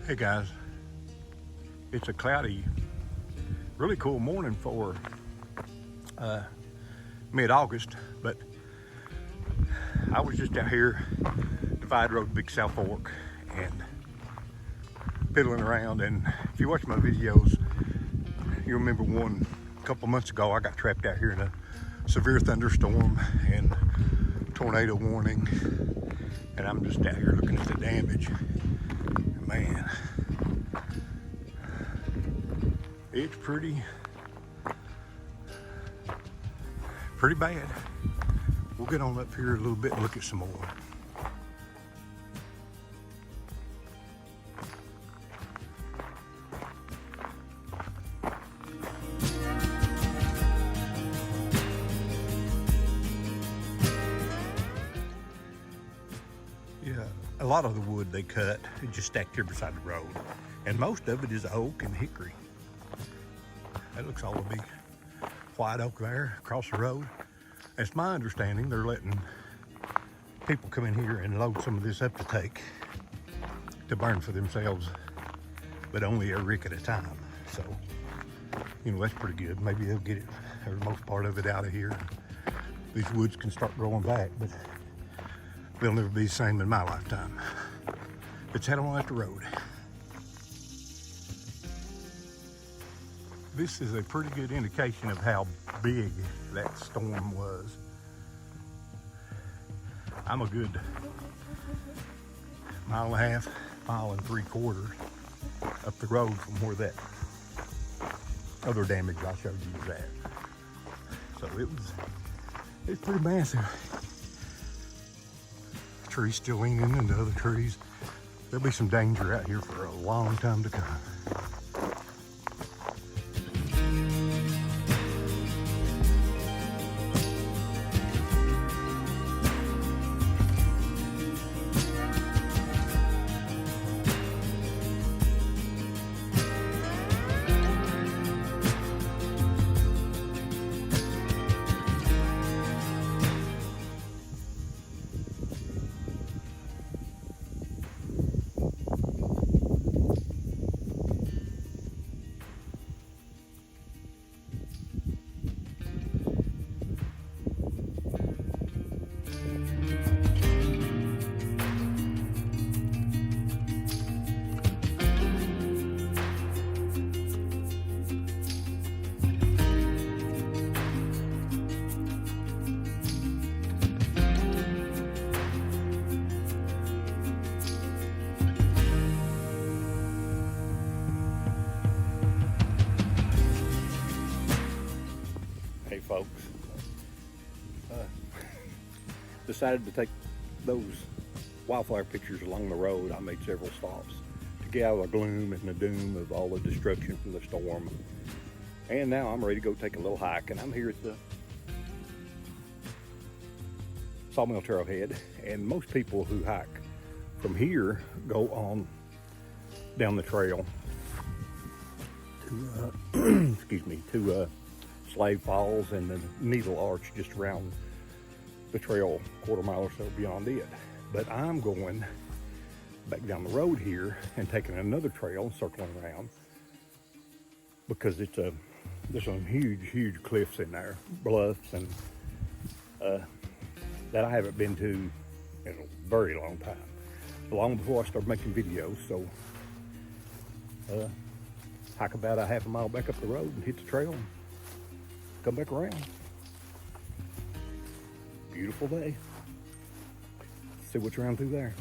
Hey guys, it's a cloudy, really cool morning for mid-August, but I was just out here, Divide Road, Big South Fork, and fiddling around. And if you watch my videos, you remember one a couple months ago, I got trapped out here in a severe thunderstorm and tornado warning, and I'm just out here looking at the damage. Man, it's pretty bad. We'll get on up here a little bit and look at some more. Yeah, a lot of the wood they cut is just stacked here beside the road, and most of it is oak and hickory. That looks all a big white oak there across the road. It's my understanding they're letting people come in here and load some of this up to take to burn for themselves, but only a rick at a time. So, you know, that's pretty good. Maybe they'll get it, or most part of it, out of here. These woods can start growing back, but they'll never be the same in my lifetime. Let's head on up the road. This is a pretty good indication of how big that storm was. I'm a good mile and a half, mile and 3/4 up the road from where that other damage I showed you was at. So it's pretty massive. Trees still leaning into other trees. There'll be some danger out here for a long time to come. Hey folks, decided to take those wildflower pictures along the road. I made several stops to get out of the gloom and the doom of all the destruction from the storm. And now I'm ready to go take a little hike, and I'm here at the Sawmill Trailhead. And most people who hike from here go on down the trail to, excuse me, to Slave Falls and the Needle Arch just around the trail, quarter mile or so beyond it. But I'm going back down the road here and taking another trail and circling around, because there's some huge cliffs in there, bluffs, and that I haven't been to in a very long time, long before I started making videos. So hike about a half a mile back up the road and hit the trail and come back around. Beautiful day. See what's around through there.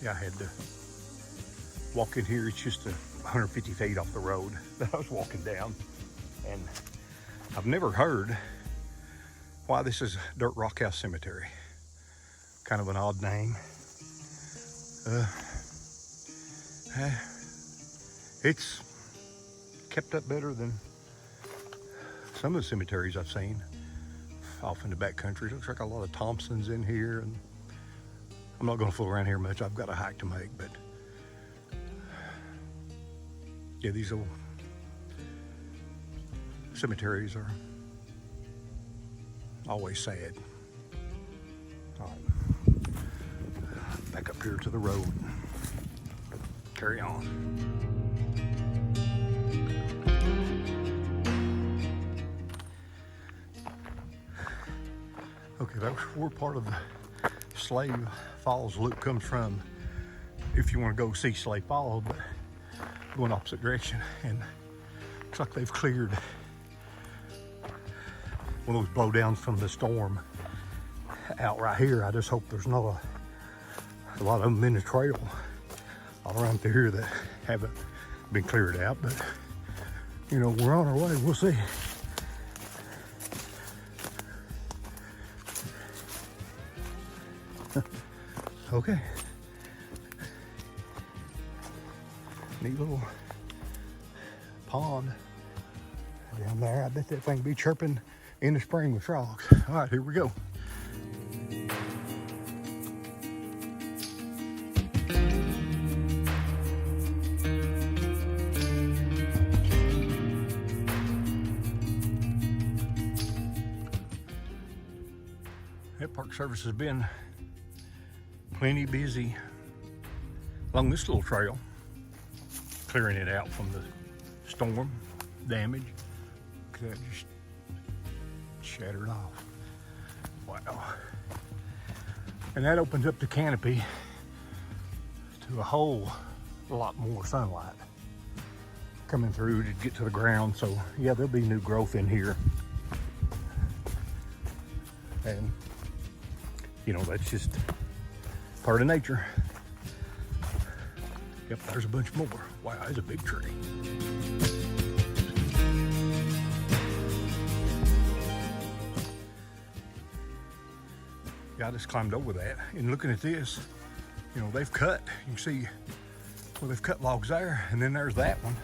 Yeah, I had to walk in here. It's just 150 feet off the road that I was walking down. And I've never heard why this is Dirt Rockhouse Cemetery. Kind of an odd name. It's kept up better than some of the cemeteries I've seen off in the back country. Looks like a lot of Thompsons in here, and I'm not going to fool around here much. I've got a hike to make, but Yeah, these old cemeteries are always sad. All right, back up here to the road. Carry on. Okay, that's where part of the Slave Falls loop comes from. If you want to go see Slave Falls, but going opposite direction, and looks like they've cleared one of those blowdowns from the storm out right here. I just hope there's not a lot of them in the trail all around through here that haven't been cleared out, but you know, we're on our way. We'll see. Okay. Neat little pond down there. I bet that thing will be chirping in the spring with frogs. All right, here we go. That Park Service has been plenty busy along this little trail, clearing it out from the storm damage. That just shattered off. Wow. And that opens up the canopy to a whole lot more sunlight coming through to get to the ground. So yeah, there'll be new growth in here. And you know, that's just part of nature. Yep, there's a bunch more. Wow, that's a big tree. Yeah, I just climbed over that, and looking at this, you know, they've cut. You can see, well, they've cut logs there, and then there's that one.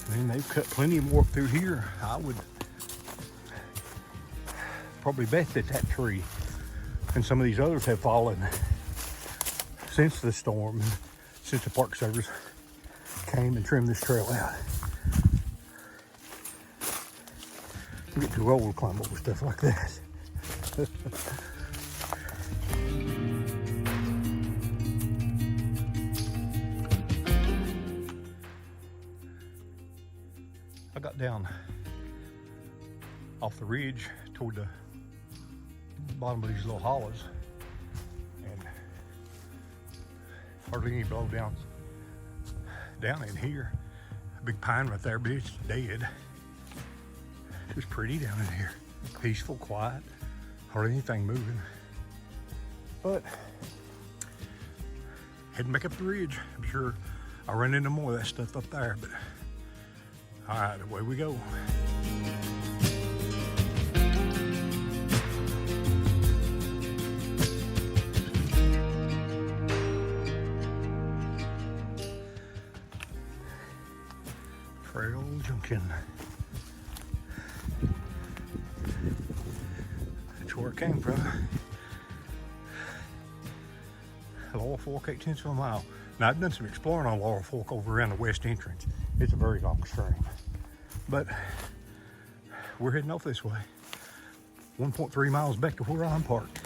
And then they've cut plenty more up through here. I would probably bet that that tree and some of these others have fallen since the storm, since the Park Service came and trimmed this trail out. You get too old to climb over stuff like that. I got down off the ridge toward the bottom of these little hollows, and hardly any blowdowns down in here. A big pine right there, but it's dead. It was pretty down in here. Peaceful, quiet, hardly anything moving. But heading back up the ridge. I'm sure I'll run into more of that stuff up there, but all right, away we go. Trail Junction. That's where it came from. Laurel Fork, 8/10 of a mile. Now, I've done some exploring on Laurel Fork over around the west entrance. It's a very long stream, but we're heading off this way. 1.3 miles back to where I'm parked.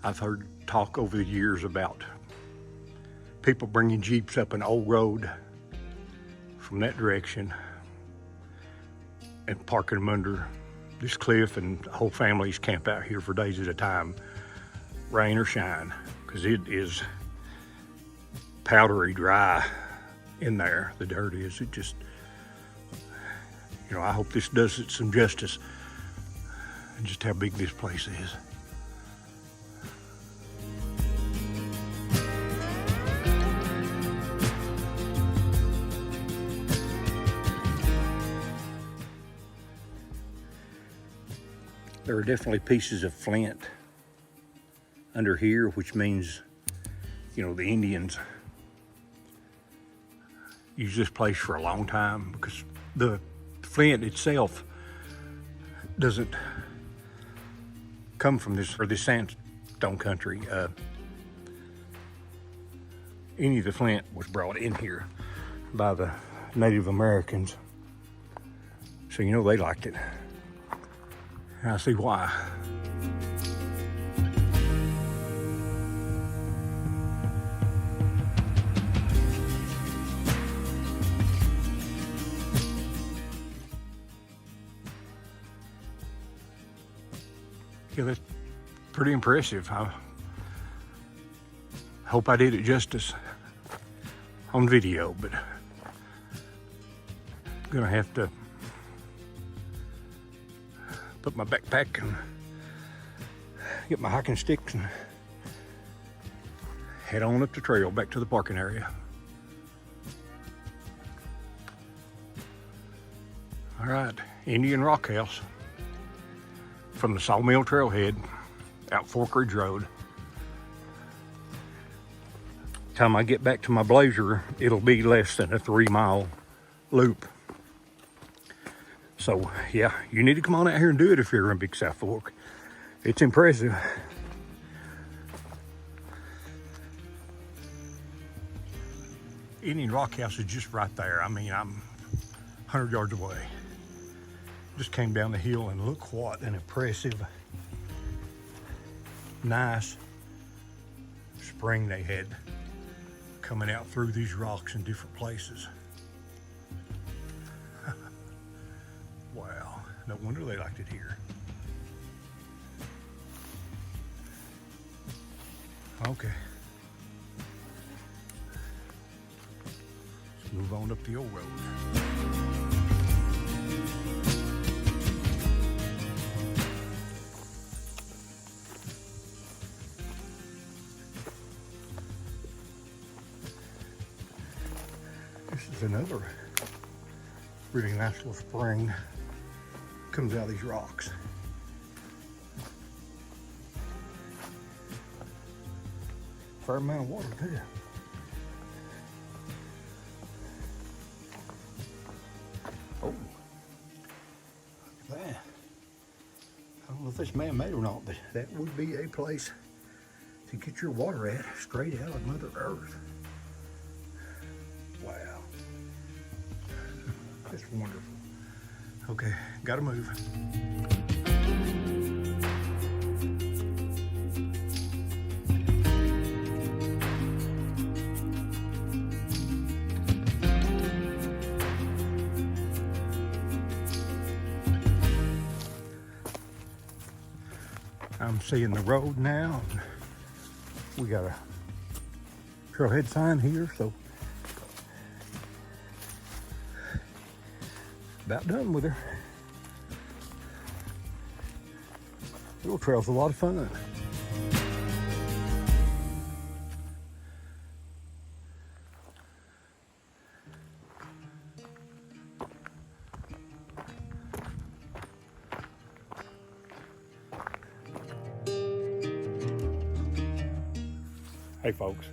I've heard talk over the years about people bringing Jeeps up an old road from that direction and parking them under this cliff, and whole families camp out here for days at a time, rain or shine, because it is powdery dry in there. The dirt is, it just, you know, I hope this does it some justice, and just how big this place is. There are definitely pieces of flint under here, which means, you know, the Indians used this place for a long time, because the flint itself doesn't come from this sandstone country. Any of the flint was brought in here by the Native Americans, so you know they liked it. I see why. Yeah, that's pretty impressive. I hope I did it justice on video, but I'm gonna have to put my backpack and get my hiking sticks and head on up the trail back to the parking area. All right, Indian Rockhouse from the Sawmill Trailhead out Fork Ridge Road. Time I get back to my Blazer, it'll be less than a 3-mile loop. So yeah, you need to come on out here and do it if you're in Big South Fork. It's impressive. Indian Rockhouse is just right there. I mean, I'm 100 yards away. Just came down the hill, and look what an impressive, nice spring they had coming out through these rocks in different places. Wow, no wonder they liked it here. Okay. Let's move on up the old road. This is another really nice little spring. Comes out of these rocks. Fair amount of water too. Oh, look at that. I don't know if it's man-made or not, but that would be a place to get your water at, straight out of Mother Earth. Wow. That's wonderful. Okay, gotta move. I'm seeing the road now. We got a trailhead sign here, so about done with her. Little trail's a lot of fun. Hey folks,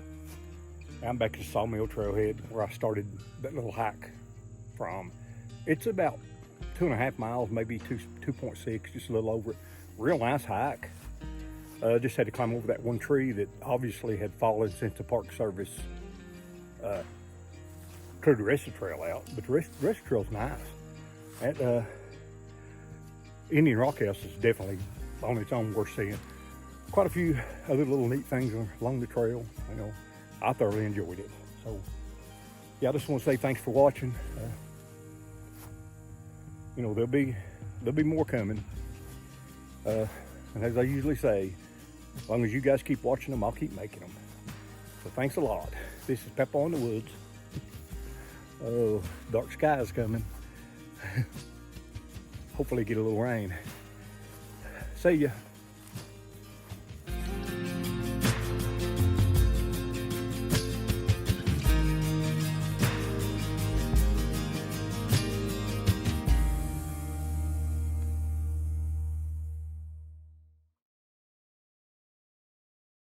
I'm back at the Sawmill Trailhead where I started that little hike from. It's about 2.5 miles, maybe 2.6, just a little over it. Real nice hike. Just had to climb over that one tree that obviously had fallen since the Park Service cleared the rest of the trail out. But the rest of the trail's nice. That Indian Rockhouse is definitely on its own worth seeing. quite a few other little neat things along the trail. You know, I thoroughly enjoyed it. So yeah, I just want to say thanks for watching. You know, there'll be more coming. And as I usually say, as long as you guys keep watching them, I'll keep making them. So thanks a lot. This is Peppa in the Woods. Oh, dark sky is coming. Hopefully get a little rain. See ya.